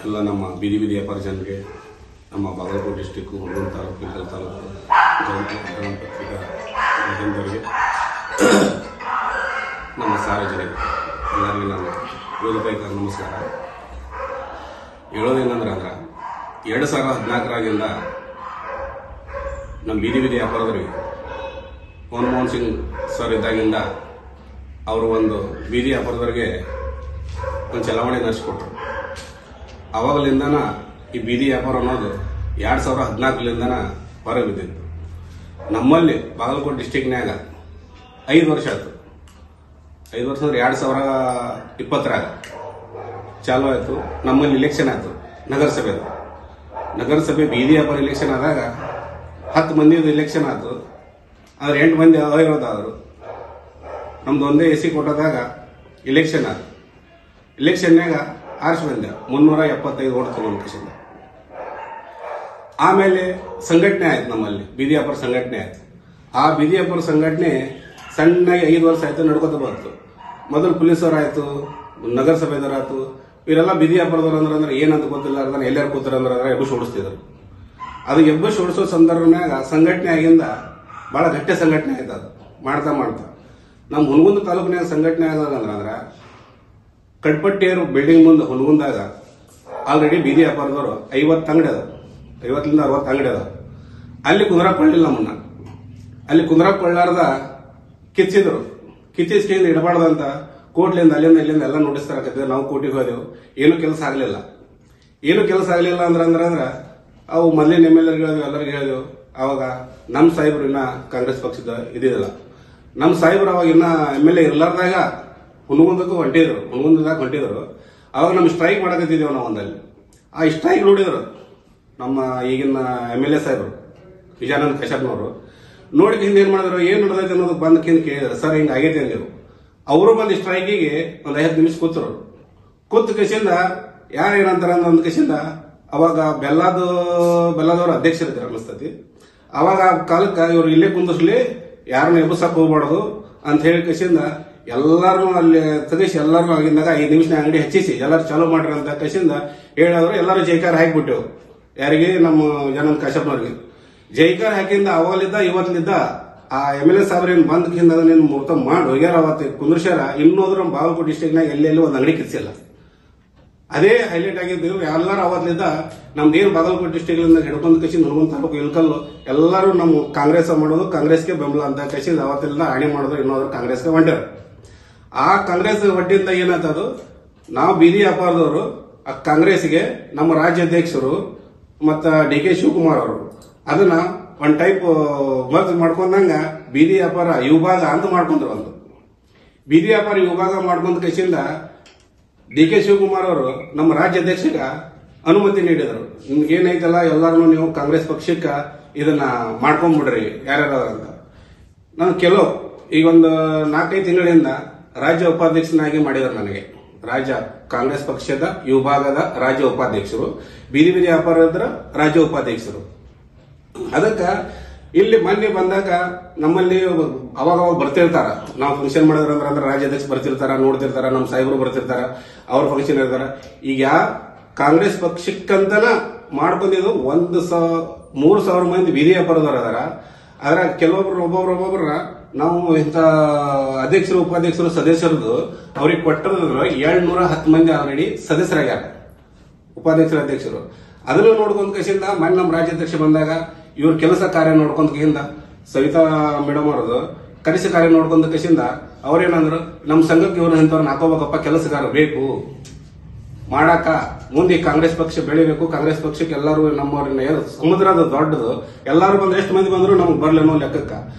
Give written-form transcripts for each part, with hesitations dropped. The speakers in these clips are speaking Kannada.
ಎಲ್ಲ ನಮ್ಮ ಬೀದಿ ಬೀದಿ ವ್ಯಾಪಾರ ಜನರಿಗೆ, ನಮ್ಮ ಬಾಗಲಕೋಟೆ ಡಿಸ್ಟಿಕ್ಕು, ಹುಣಸೂರು ತಾಲೂಕು, ಇಳಕಲ್ ತಾಲೂಕು ಪತ್ರಿಕಾ ಜನರಿಗೆ, ನಮ್ಮ ಸಾರ್ವಜನಿಕರು ಎಲ್ಲರಿಗೂ ನಾನು ಹೃದಯಪೂರ್ವಕ ನಮಸ್ಕಾರ. ಹೇಳೋದೇನಂದ್ರೆ 2014ರಾಗಿಂದ ನಮ್ಮ ಬೀದಿ ಬೀದಿ ವ್ಯಾಪಾರದವರಿಗೆ ಮನಮೋಹನ್ ಸಿಂಗ್ ಸರ್ ಇದ್ದಾಗಿಂದ ಅವರು ಒಂದು ಬೀದಿ ವ್ಯಾಪಾರದವರಿಗೆ ಒಂದು ಚಲಾವಣೆ ನಡೆಸಿಕೊಟ್ರು. ಆವಾಗಲಿಂದನ ಈ ಬೀದಿ ವ್ಯಾಪಾರ ಅನ್ನೋದು 2014ಲಿಂದನ ಹೊರಗೆ ಬಿದ್ದಿತ್ತು. ನಮ್ಮಲ್ಲಿ ಬಾಗಲಕೋಟೆ ಡಿಸ್ಟಿಕ್ನ್ಯಾಗ 5 ವರ್ಷ ಆಯ್ತು. 5 ವರ್ಷ ಅಂದ್ರೆ 2020ರಾಗ ಚಾಲು ಆಯ್ತು. ನಮ್ಮಲ್ಲಿ ಇಲೆಕ್ಷನ್ ಆಯ್ತು, ನಗರಸಭೆ ಬೀದಿ ವ್ಯಾಪಾರ ಇಲೆಕ್ಷನ್ ಆದಾಗ 10 ಮಂದಿದು ಇಲೆಕ್ಷನ್ ಆಯ್ತು. ಆದ್ರೆ 8 ಮಂದಿ ಅವಿರೋದಾದ್ರು. ನಮ್ದು ಒಂದೇ AC ಕೊಟ್ಟದಾಗ ಇಲೆಕ್ಷನ್ ಆಯ್ತು. ಇಲೆಕ್ಷನ್ಯಾಗ ಆರ್ಸ್ ಬಂದ 375 ಓಟ್ ತಗೊಂಡ್. ಆಮೇಲೆ ಸಂಘಟನೆ ಆಯ್ತು, ನಮ್ಮಲ್ಲಿ ಬೀದಿ ವ್ಯಾಪಾರ ಸಂಘಟನೆ ಆಯ್ತು. ಆ ಬೀದಿ ವ್ಯಾಪಾರ ಸಂಘಟನೆ ಸಣ್ಣಗೆ 5 ವರ್ಷ ಆಯ್ತು, ನಡ್ಕೋತ ಬಂತು. ಮೊದಲು ಪೊಲೀಸರು ಆಯ್ತು, ನಗರಸಭೆದವ್ರು ಆಯ್ತು. ಇವರೆಲ್ಲ ಬೀದಿ ವ್ಯಾಪಾರದವ್ರು ಅಂದ್ರೆ ಏನಂತ ಗೊತ್ತಿಲ್ಲ, ಅದನ್ನ ಎಲ್ಲಾರು ಕೂತಾರ ಅಂದ್ರೆ ಎಬ್ಬಸ್ ಓಡಿಸ್ತಿದ್ರು. ಅದು ಎಬ್ಬಸ್ ಓಡಿಸೋ ಸಂದರ್ಭನಾಗ ಸಂಘಟನೆ ಆಗಿಂದ ಬಹಳ ಗಟ್ಟಿ ಸಂಘಟನೆ ಆಯ್ತು. ಅದು ಮಾಡ್ತಾ ನಮ್ಮ ಹುನಗುಂದ ತಾಲೂಕಿನಾಗ ಸಂಘಟನೆ ಆಗೋದಂದ್ರ ಕಟ್ಪಟ್ಟಿಯರು ಬಿಲ್ಡಿಂಗ್ ಮುಂದೆ ಹುನಗುಂದಾಗ ಆಲ್ರೆಡಿ ಬೀದಿ ವ್ಯಾಪಾರದವರು 50 ಅಂಗಡಿ ಅದಾವ, 50ರಿಂದ 60 ಅಂಗಡಿ ಅದಾವ. ಅಲ್ಲಿ ಕುಂದ್ರಾಕ್ ಕೊಳ್ಳಿಲ್ಲ ನಮ್ಮನ್ನ. ಅಲ್ಲಿ ಕುಂದ್ರಾಕ್ ಕೊಳ್ಳಾರ್ದ ಕಿಚ್ಚಿದ್ರು. ಕಿಚ್ಚಿಸ್ಕೊಂಡು ಇಡಬಾರ್ದಂತ ಕೋರ್ಟ್ಲಿಂದ ಅಲ್ಲಿಂದ ಇಲ್ಲಿಂದ ಎಲ್ಲ ನೋಟಿಸ್ ತರಕತ್ತಿದ್ರು. ನಾವು ಕೋರ್ಟಿಗೆ ಹೋದೆವು, ಏನು ಕೆಲಸ ಆಗಲಿಲ್ಲ. ಅಂದ್ರೆ ಅವು ಮೊದಲಿನ MLA ಹೇಳಿದೆವು, ಎಲ್ಲರಿಗೂ ಹೇಳಿದೆವು. ಅವಾಗ ನಮ್ಮ ಸಾಹೇಬ್ರು ಇನ್ನ ಕಾಂಗ್ರೆಸ್ ಪಕ್ಷದ ಇದಿಲ್ಲ. ನಮ್ಮ ಸಾಹೇಬ್ರು ಅವಾಗ ಇನ್ನ MLA ಇರ್ಲಾರ್ದಾಗ ಹುನಗುಂದದಾಗ ಹೊಂಟಿದ್ರು. ಅವಾಗ ನಮ್ಮ ಸ್ಟ್ರೈಕ್ ಮಾಡಕತ್ತಿದ್ದೇವೆ ನಾವು ಒಂದಲ್ಲಿ. ಆ ಸ್ಟ್ರೈಕ್ ನೋಡಿದ್ರು ನಮ್ಮ ಈಗಿನ MLA ಸಾಹೇಬ್ರು ವಿಜಯಾನಂದ ಕಶ್ಯಪ್ನವರು. ನೋಡಿಕೆ ಹಿಂದೆ ಏನ್ ಮಾಡಿದ್ರು, ಏನ್ ನಡೆದೈತೆ ಅನ್ನೋದು ಬಂದಕ್ಕಿಂತ ಕೇಳಿದ್ರು. ಸರ್ ಹಿಂಗ ಆಗೈತೆ ಅಂದಿರು. ಅವರು ಬಂದು ಸ್ಟ್ರೈಕಿಗೆ ಒಂದು 5 ನಿಮಿಷ ಕೂತು ಕಸಿಂದ ಯಾರೇನಂತಾರ ಒಂದು ಕಸಿಂದ ಅವಾಗ ಬೆಲ್ಲದವ್ರ ಅಧ್ಯಕ್ಷರಿದ್ದಾರೆ ಅನಿಸ್ತತಿ. ಅವಾಗ ಕಾಲಕ್ಕೆ ಇವ್ರು ಇಲ್ಲೇ ಕುಂದಿಸ್ಲಿ, ಯಾರನ್ನ ಎಬ್ಬಸಕ್ ಹೋಗ್ಬಾರ್ದು ಅಂತ ಹೇಳಿ ಕಸಿಂದ ಎಲ್ಲಾರು ಅಲ್ಲಿ ತೆಗಿಸಿ ಎಲ್ಲಾರು ಆಗಿದ್ದಾಗ 5 ನಿಮಿಷ ಅಂಗಡಿ ಹಚ್ಚಿಸಿ ಎಲ್ಲಾರು ಚಾಲೂ ಮಾಡ್ರಿ ಅಂತ ಕಸಿಂದ ಹೇಳಿದ್ರು. ಎಲ್ಲರೂ ಜೈಕಾರ ಹಾಕಿಬಿಟ್ಟೆವು. ಯಾರಿಗೆ? ನಮ್ಮ ವಿಜಯಾನಂದ ಕಶ್ಯಪ್ನವ್ರಿಗೆ ಜೈಕಾರ ಹಾಕಿಂದ ಅವಾಗಲಿದ್ದ ಇವತ್ತಲಿದ್ದ ಆ MLA ಸಾಬ್ರೇನು ಬಂದ್ಕಿಂದ ಅದನ್ನೇನು ಮುಹೂರ್ತ ಮಾಡಿ ಹೋಗ್ಯಾರ. ಅವತ್ತು ಕುಂದ್ರಸ್ಯಾರ. ಇನ್ನೋದ್ರು ನಮ್ಮ ಬಾಗಲಕೋಟೆ ಡಿಸ್ಟಿಕ್ನಾಗ ಎಲ್ಲೆಲ್ಲಿ ಒಂದು ಅಂಗಡಿ ಕಿತ್ಸಿಲ್ಲ. ಅದೇ ಹೈಲೈಟ್ ಆಗಿದ್ದು. ಎಲ್ಲರೂ ಅವತ್ತಲಿದ್ದ ನಮ್ದೇನು ಬಾಗಲಕೋಟೆ ಡಿಸ್ಟಿಕ್ಲಿಂದ ಹಿಡ್ಕೊಂಡ್ ಕಸಿಂದ ಹುನಗುಂದ ತಾಲೂಕು ಇಳಕಲ್ಲು ಎಲ್ಲರೂ ನಮ್ಮ ಕಾಂಗ್ರೆಸ್ ಮಾಡೋದು, ಕಾಂಗ್ರೆಸ್ಗೆ ಬೆಂಬಲ ಅಂತ ಕಸಿಂದ ಅವತ್ತಿಂದ ಆಣೆ ಮಾಡೋದು. ಇನ್ನೋದ್ರು ಕಾಂಗ್ರೆಸ್ಗೆ ಹೊಂಟ್ಯಾರ. ಆ ಕಾಂಗ್ರೆಸ್ ಒಡ್ಡಿಂದ ಏನಾಯ್ತದು, ನಾವು ಬೀದಿ ವ್ಯಾಪಾರದವರು ಆ ಕಾಂಗ್ರೆಸ್ಗೆ ನಮ್ಮ ರಾಜ್ಯಾಧ್ಯಕ್ಷರು ಮತ್ತ DK ಶಿವಕುಮಾರ್ ಅವರು ಅದನ್ನ ಒಂದ್ ಟೈಪ್ ಮರ್ಜ್ ಮಾಡ್ಕೊಂಡಂಗ ಬೀದಿ ವ್ಯಾಪಾರ ವಿಭಾಗ ಅಂತ ಮಾಡ್ಕೊಂಡ್ರು. ಒಂದು ಬೀದಿ ವ್ಯಾಪಾರ ವಿಭಾಗ ಮಾಡ್ಕೊಂಡ ಕಸಿಂದ DK ಶಿವಕುಮಾರ್ ಅವರು ನಮ್ಮ ರಾಜ್ಯಾಧ್ಯಕ್ಷಗ ಅನುಮತಿ ನೀಡಿದರು. ನಿಮ್ಗೇನೈತಲ್ಲ ಎಲ್ಲಾರು ನೀವು ಕಾಂಗ್ರೆಸ್ ಪಕ್ಷಕ್ಕ ಇದನ್ನ ಮಾಡ್ಕೊಂಡ್ಬಿಡ್ರಿ ಯಾರ್ಯಾರ ಅಂತ. ನಾನು ಈಗ ಒಂದು 4-5 ತಿಂಗಳಿಂದ ರಾಜ್ಯ ಉಪಾಧ್ಯಕ್ಷನಾಗಿ ಮಾಡಿದ್ರು. ನನಗೆ ರಾಜ್ಯ ಕಾಂಗ್ರೆಸ್ ಪಕ್ಷದ ವಿಭಾಗದ ರಾಜ್ಯ ಉಪಾಧ್ಯಕ್ಷರು, ಬೀದಿ ಬೀದಿ ವ್ಯಾಪಾರದ ರಾಜ್ಯ ಉಪಾಧ್ಯಕ್ಷರು. ಅದಕ್ಕ ಇಲ್ಲಿ ಮೊನ್ನೆ ಬಂದಾಗ ನಮ್ಮಲ್ಲಿ ಅವಾಗ ಬರ್ತಿರ್ತಾರ. ನಾವು ಫಂಕ್ಷನ್ ಮಾಡಿದ್ರಂದ್ರೆ ರಾಜ್ಯಾಧ್ಯಕ್ಷ ಬರ್ತಿರ್ತಾರ, ನೋಡ್ತಿರ್ತಾರ, ನಮ್ಮ ಸಾಹೇಬರು ಬರ್ತಿರ್ತಾರ, ಅವ್ರ ಫಂಕ್ಷನ್ ಇರ್ತಾರ. ಈಗ ಕಾಂಗ್ರೆಸ್ ಪಕ್ಷಕ್ಕಂತನ ಮಾಡ್ಕೊಂಡಿದ್ದು 3,000 ಮಂದಿ ಬೀದಿ ವ್ಯಾಪಾರದವ್ರು ಅದಾರ. ಅದ್ರ ಒಬ್ಬೊಬ್ರ ನಾವು ಇಂಥ ಅಧ್ಯಕ್ಷರು ಉಪಾಧ್ಯಕ್ಷರು ಸದಸ್ಯರದು ಅವ್ರಿಗೆ ಕೊಟ್ಟದ್ರ 710 ಮಂದಿ ಆಲ್ರೆಡಿ ಸದಸ್ಯರಾಗ್ಯಾರ, ಉಪಾಧ್ಯಕ್ಷರು ಅಧ್ಯಕ್ಷರು. ಅದನ್ನು ನೋಡ್ಕೊಂಡ್ ಕಸಿಂದ ಮೊನ್ನೆ ನಮ್ಮ ರಾಜ್ಯಾಧ್ಯಕ್ಷ ಬಂದಾಗ ಇವ್ರ ಕೆಲಸ ಕಾರ್ಯ ನೋಡ್ಕೊಂಡ್ ಕಸಿಂದ ಸವಿತಾ ಮೇಡಮ್ ಅವ್ರದ್ದು ಕನಸು ಕಾರ್ಯ ನೋಡ್ಕೊಂಡ್ ಕಸಿಂದ ಅವ್ರೇನಂದ್ರು, ನಮ್ಮ ಸಂಘಕ್ಕೆ ಇವ್ರ ಇಂಥವ್ರನ್ನ ಹಾಕೋಬೇಕಪ್ಪ, ಕೆಲಸಗಾರ ಬೇಕು ಮಾಡಾಕ, ಮುಂದೆ ಕಾಂಗ್ರೆಸ್ ಪಕ್ಷ ಬೆಳಿಬೇಕು. ಕಾಂಗ್ರೆಸ್ ಪಕ್ಷಕ್ಕೆ ಎಲ್ಲರೂ ನಮ್ಮವ್ರನ್ನ ಸಮುದ್ರದ ದೊಡ್ಡದು, ಎಲ್ಲಾರು ಬಂದ್ರೆ ಎಷ್ಟು ಮಂದಿ ಬಂದ್ರು ನಮ್ಗೆ ಬರ್ಲಿ ಅನ್ನೋ ಲೆಕ್ಕಕ್ಕ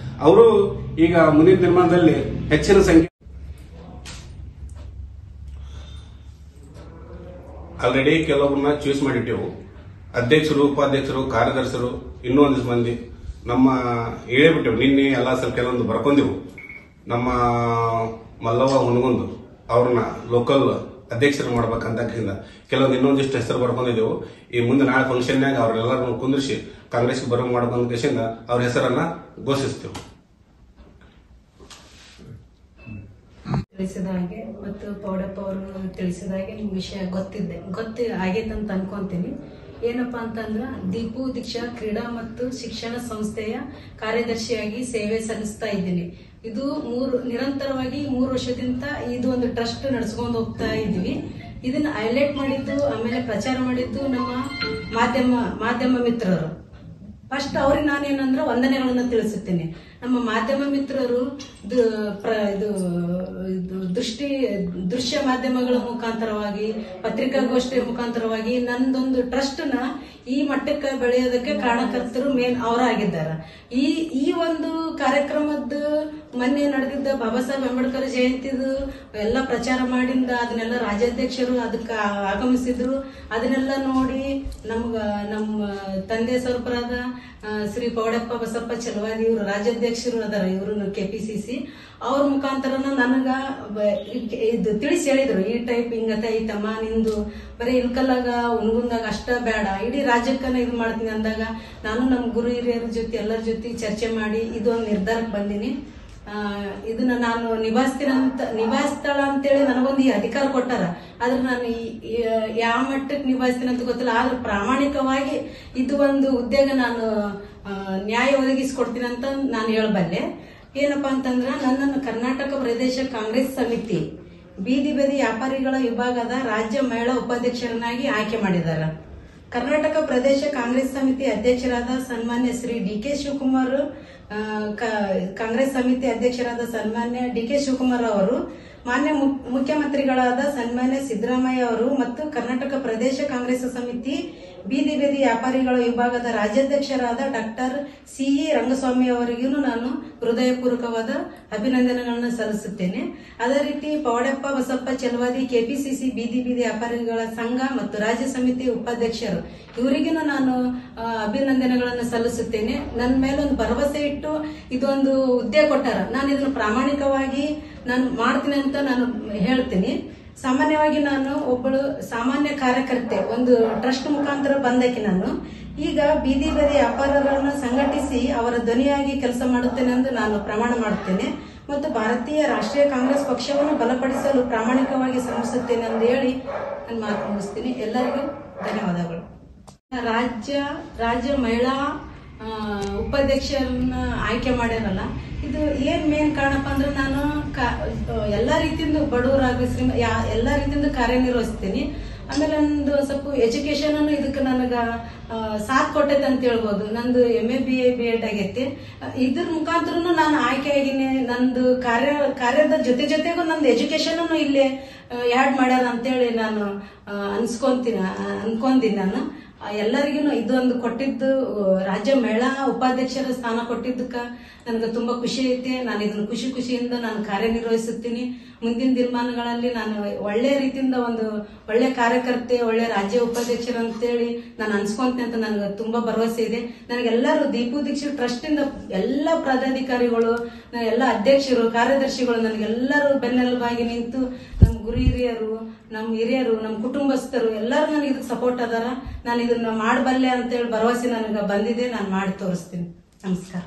ಅವರು ಈಗ ಮುಂದಿನ ನಿರ್ಮಾಣದಲ್ಲಿ ಹೆಚ್ಚಿನ ಸಂಖ್ಯೆ ಆಲ್ರೆಡಿ ಕೆಲವೊಬ್ಬರನ್ನ ಚೂಸ್ ಮಾಡಿಟ್ಟೆವು. ಅಧ್ಯಕ್ಷರು, ಉಪಾಧ್ಯಕ್ಷರು, ಕಾರ್ಯದರ್ಶಿರು, ಇನ್ನೊಂದಿಷ್ಟು ಮಂದಿ ನಮ್ಮ ಹೇಳಿಬಿಟ್ಟೆವು. ನಿನ್ನೆ ಎಲ್ಲ ಸ್ವಲ್ಪ ಕೆಲವೊಂದು ಬರ್ಕೊಂಡೆವು. ನಮ್ಮ ಮಲ್ಲವ್ವ ಹುನಗುಂದ ಅವ್ರನ್ನ ಲೋಕಲ್ ಅಧ್ಯಕ್ಷರು ಮಾಡ್ಬೇಕಂತ ಕೆಲವೊಂದು ಇನ್ನೊಂದಿಷ್ಟು ಹೆಸರು ಬರ್ಕೊಂಡಿದ್ದೆವು. ಈ ಮುಂದೆ ನಾಳೆ ಫಂಕ್ಷನ್ಯಾಗ ಅವ್ರೆಲ್ಲರನ್ನು ಕುಂದಿರಿಸಿ ಕಾಂಗ್ರೆಸ್ಗೆ ಬರೋ ಮಾಡ್ಕೊಂಡ ಕೇಸಿಂದ ಅವ್ರ ಹೆಸರನ್ನ ಘೋಷಿಸ್ತೇವೆ. ತಿಳಿಸಿದ ಹಾಗೆ ಮತ್ತು ಪೌಡಪ್ಪ ಅವರು ತಿಳಿಸಿದ ಹಾಗೆ ನಿಮ್ಗೆ ವಿಷಯ ಆಗೈತೆ ಅಂತ ಅನ್ಕೊಂತೀನಿ. ಏನಪ್ಪಾ ಅಂತಂದ್ರೆ ದೀಪು ದೀಕ್ಷಾ ಕ್ರೀಡಾ ಮತ್ತು ಶಿಕ್ಷಣ ಸಂಸ್ಥೆಯ ಕಾರ್ಯದರ್ಶಿಯಾಗಿ ಸೇವೆ ಸಲ್ಲಿಸ್ತಾ ಇದ್ದೀನಿ. ಇದು ನಿರಂತರವಾಗಿ 3 ವರ್ಷದಿಂದ ಇದು ಒಂದು ಟ್ರಸ್ಟ್ ನಡೆಸ್ಕೊಂಡು ಹೋಗ್ತಾ ಇದ್ದೀವಿ. ಇದನ್ನ ಹೈಲೈಟ್ ಮಾಡಿದ್ದು ಆಮೇಲೆ ಪ್ರಚಾರ ಮಾಡಿದ್ದು ನಮ್ಮ ಮಾಧ್ಯಮ ಮಿತ್ರರು. ಫಸ್ಟ್ ಅವ್ರಿಗೆ ನಾನೇನಂದ್ರೆ ವಂದನೆಗಳನ್ನು ತಿಳಿಸುತ್ತೇನೆ. ನಮ್ಮ ಮಾಧ್ಯಮ ಮಿತ್ರರು ದೃಶ್ಯ ಮಾಧ್ಯಮಗಳ ಮುಖಾಂತರವಾಗಿ, ಪತ್ರಿಕಾಗೋಷ್ಠಿಯ ಮುಖಾಂತರವಾಗಿ ನಂದೊಂದು ಟ್ರಸ್ಟ್ ನ ಈ ಮಟ್ಟಕ್ಕೆ ಬೆಳೆಯೋದಕ್ಕೆ ಕಾರಣಕರ್ತರು ಮೇನ್ ಅವರಾಗಿದ್ದಾರೆ. ಈ ಒಂದು ಕಾರ್ಯಕ್ರಮದ ಮೊನ್ನೆ ನಡೆದಿದ್ದ ಬಾಬಾ ಸಾಹೇಬ್ ಅಂಬೇಡ್ಕರ್ ಜಯಂತಿದು ಎಲ್ಲ ಪ್ರಚಾರ ಮಾಡಿಂದ ಅದನ್ನೆಲ್ಲ ರಾಜ್ಯಾಧ್ಯಕ್ಷರು ಅದಕ್ಕೆ ಆಗಮಿಸಿದ್ರು. ಅದನ್ನೆಲ್ಲ ನೋಡಿ ನಮ್ಮ ತಂದೆ ಸ್ವರೂಪರಾದ ಶ್ರೀ ಪೌಡಪ್ಪ ಬಸಪ್ಪ ಚಲವಾದಿ ಇವರು ರಾಜ್ಯಾಧ್ಯಕ್ಷರು ಅದಾರ, ಇವರು ಕೆಪಿಸಿಸಿ. ಅವ್ರ ಮುಖಾಂತರನ ನನಗ ಇದು ತಿಳಿಸಿ ಹೇಳಿದ್ರು, ಈ ಟೈಪ್ ಹಿಂಗತ ಐತಮ್ಮ, ನಿಂದು ಬರೀ ಇಲ್ಕಲ್ಲಾಗ ಉನ್ಗುಂದಾಗ ಅಷ್ಟ ಬೇಡ, ಇಡೀ ರಾಜ್ಯಕ್ಕನ ಇದು ಮಾಡ್ತೀನಿ ಅಂದಾಗ ನಾನು ನಮ್ಮ ಗುರು ಹಿರಿಯರ ಜೊತೆ ಎಲ್ಲರ ಜೊತೆ ಚರ್ಚೆ ಮಾಡಿ ಇದು ಒಂದು ನಿರ್ಧಾರಕ್ಕೆ ಬಂದಿನಿ. ಇದನ್ನ ನಾನು ನಿಭಾಯಿಸ್ತಾಳ ಅಂತೇಳಿ ನನಗೊಂದು ಈ ಅಧಿಕಾರ ಕೊಟ್ಟಾರ. ಆದ್ರೆ ನಾನು ಯಾವ ಮಟ್ಟಕ್ಕೆ ನಿಭಾಯಿಸ್ತೀನಿ ಅಂತ ಗೊತ್ತಿಲ್ಲ. ಆದ್ರೆ ಪ್ರಾಮಾಣಿಕವಾಗಿ ಇದು ಒಂದು ಹುದ್ದೆಗೆ ನಾನು ನ್ಯಾಯ ಒದಗಿಸಿಕೊಡ್ತೀನಿ ಅಂತ ನಾನು ಹೇಳಬಲ್ಲೆ. ಏನಪ್ಪಾ ಅಂತಂದ್ರ ನನ್ನನ್ನು ಕರ್ನಾಟಕ ಪ್ರದೇಶ ಕಾಂಗ್ರೆಸ್ ಸಮಿತಿ ಬೀದಿ ವ್ಯಾಪಾರಿಗಳ ವಿಭಾಗದ ರಾಜ್ಯ ಮಹಿಳಾ ಉಪಾಧ್ಯಕ್ಷರನ್ನಾಗಿ ಆಯ್ಕೆ ಮಾಡಿದ್ದಾರೆ. ಕರ್ನಾಟಕ ಪ್ರದೇಶ ಕಾಂಗ್ರೆಸ್ ಸಮಿತಿ ಅಧ್ಯಕ್ಷರಾದ ಸನ್ಮಾನ್ಯ ಶ್ರೀ ಡಿ.ಕೆ. ಶಿವಕುಮಾರ್, ಕಾಂಗ್ರೆಸ್ ಸಮಿತಿ ಅಧ್ಯಕ್ಷರಾದ ಸನ್ಮಾನ್ಯ ಡಿ.ಕೆ. ಶಿವಕುಮಾರ್ ಅವರು, ಮಾನ್ಯ ಮುಖ್ಯಮಂತ್ರಿಗಳಾದ ಸನ್ಮಾನ್ಯ ಸಿದ್ದರಾಮಯ್ಯ ಅವರು ಮತ್ತು ಕರ್ನಾಟಕ ಪ್ರದೇಶ ಕಾಂಗ್ರೆಸ್ ಸಮಿತಿ ಬೀದಿ ವ್ಯಾಪಾರಿಗಳ ವಿಭಾಗದ ರಾಜ್ಯಾಧ್ಯಕ್ಷರಾದ ಡಾಕ್ಟರ್ ಸಿ.ಇ. ರಂಗಸ್ವಾಮಿ ಅವರಿಗೂ ನಾನು ಹೃದಯಪೂರ್ವಕವಾದ ಅಭಿನಂದನೆಗಳನ್ನು ಸಲ್ಲಿಸುತ್ತೇನೆ. ಅದೇ ರೀತಿ ಪೌಡಪ್ಪ ಬಸಪ್ಪ ಚಲವಾದಿ ಕೆಪಿಸಿಸಿ ಬೀದಿ ವ್ಯಾಪಾರಿಗಳ ಸಂಘ ಮತ್ತು ರಾಜ್ಯ ಸಮಿತಿ ಉಪಾಧ್ಯಕ್ಷರು ಇವರಿಗೂ ನಾನು ಅಭಿನಂದನೆಗಳನ್ನು ಸಲ್ಲಿಸುತ್ತೇನೆ. ನನ್ನ ಮೇಲೆ ಒಂದು ಭರವಸೆ ಇಟ್ಟು ಇದೊಂದು ಹುದ್ದೆ ಕೊಟ್ಟಾರ. ನಾನು ಇದನ್ನು ಪ್ರಾಮಾಣಿಕವಾಗಿ ನಾನು ಮಾಡ್ತೀನಿ ಅಂತ ನಾನು ಹೇಳ್ತೀನಿ. ಸಾಮಾನ್ಯವಾಗಿ ನಾನು ಒಬ್ಬಳು ಸಾಮಾನ್ಯ ಕಾರ್ಯಕರ್ತೆ, ಒಂದು ಟ್ರಸ್ಟ್ ಮುಖಾಂತರ ಬಂದಕ್ಕೆ ನಾನು ಈಗ ಬೀದಿ ವ್ಯಾಪಾರರನ್ನು ಸಂಘಟಿಸಿ ಅವರ ಧ್ವನಿಯಾಗಿ ಕೆಲಸ ಮಾಡುತ್ತೇನೆ ಎಂದು ನಾನು ಪ್ರಮಾಣ ಮಾಡುತ್ತೇನೆ ಮತ್ತು ಭಾರತೀಯ ರಾಷ್ಟ್ರೀಯ ಕಾಂಗ್ರೆಸ್ ಪಕ್ಷವನ್ನು ಬಲಪಡಿಸಲು ಪ್ರಾಮಾಣಿಕವಾಗಿ ಶ್ರಮಿಸುತ್ತೇನೆ ಎಂದು ಹೇಳಿ ನಾನು ಮಾತು ಮುಗಿಸ್ತೀನಿ. ಎಲ್ಲರಿಗೂ ಧನ್ಯವಾದಗಳು. ರಾಜ್ಯ ಮಹಿಳಾ ಉಪಾಧ್ಯಕ್ಷರನ್ನ ಆಯ್ಕೆ ಮಾಡ್ಯಾರಲ್ಲ, ಇದು ಏನ್ ಮೇನ್ ಕಾರಣಪ್ಪ ಅಂದ್ರೆ ನಾನು ಎಲ್ಲಾ ರೀತಿಯಿಂದ ಬಡವರಾಗಿ ಎಲ್ಲಾ ರೀತಿಯಿಂದ ಕಾರ್ಯನಿರ್ವಹಿಸ್ತೀನಿ. ಆಮೇಲೆ ನಂದು ಸ್ವಲ್ಪ ಎಜುಕೇಶನ್ ಅನ್ನು ಇದಕ್ಕೆ ನನಗ ಸಾಥ್ ಕೊಟ್ಟೈತೆ ಅಂತ ಹೇಳ್ಬೋದು. ನಂದು MA BA B.Ed ಆಗೈತಿ. ಇದ್ರ ಮುಖಾಂತರ ನಾನು ಆಯ್ಕೆ ಆಗಿನಿ. ನಂದು ಕಾರ್ಯದ ಜೊತೆಗೂ ನಂದು ಎಜುಕೇಶನ್ ಅನ್ನು ಇಲ್ಲೇ ಆಡ್ ಮಾಡ್ಯಾರ ಅಂತೇಳಿ ನಾನು ಅನ್ಕೊಂತೀನಿ. ನಾನು ಎಲ್ಲರಿಗೂ ಇದೊಂದು ಕೊಟ್ಟಿದ್ದು, ರಾಜ್ಯ ಮಹಿಳಾ ಉಪಾಧ್ಯಕ್ಷರ ಸ್ಥಾನ ಕೊಟ್ಟಿದ್ದಕ್ಕ ನನಗೆ ತುಂಬಾ ಖುಷಿ ಐತಿ. ನಾನು ಇದನ್ನ ಖುಷಿಯಿಂದ ನಾನು ಕಾರ್ಯನಿರ್ವಹಿಸುತ್ತೀನಿ. ಮುಂದಿನ ದಿನಮಾನಗಳಲ್ಲಿ ನಾನು ಒಳ್ಳೆ ರೀತಿಯಿಂದ ಒಂದು ಒಳ್ಳೆ ಕಾರ್ಯಕರ್ತೆ, ಒಳ್ಳೆ ರಾಜ್ಯ ಉಪಾಧ್ಯಕ್ಷರು ಅಂತೇಳಿ ನಾನು ಅನ್ಸ್ಕೊಂತೀನಿ ಅಂತ ನನಗೆ ತುಂಬಾ ಭರವಸೆ ಇದೆ. ನನಗೆಲ್ಲರೂ ದೀಪು ದೀಕ್ಷಿತ್ ಟ್ರಸ್ಟ್ ಇಂದ ಎಲ್ಲ ಪದಾಧಿಕಾರಿಗಳು, ಎಲ್ಲ ಅಧ್ಯಕ್ಷರು, ಕಾರ್ಯದರ್ಶಿಗಳು ನನಗೆಲ್ಲರೂ ಬೆನ್ನೆಲುಬಾಗಿ ನಿಂತು ನಮ್ಮ ಗುರು ಹಿರಿಯರು, ನಮ್ಮ ಹಿರಿಯರು, ನಮ್ಮ ಕುಟುಂಬಸ್ಥರು ಎಲ್ಲರೂ ನನಗೆ ಇದಕ್ಕೆ ಸಪೋರ್ಟ್ ಅದಾರ. ನಾನು ಇದನ್ನ ಮಾಡಬಲ್ಲೆ ಅಂತೇಳಿ ಭರವಸೆ ನನಗೆ ಬಂದಿದೆ. ನಾನು ಮಾಡಿ ತೋರಿಸ್ತೀನಿ. ನಮಸ್ಕಾರ.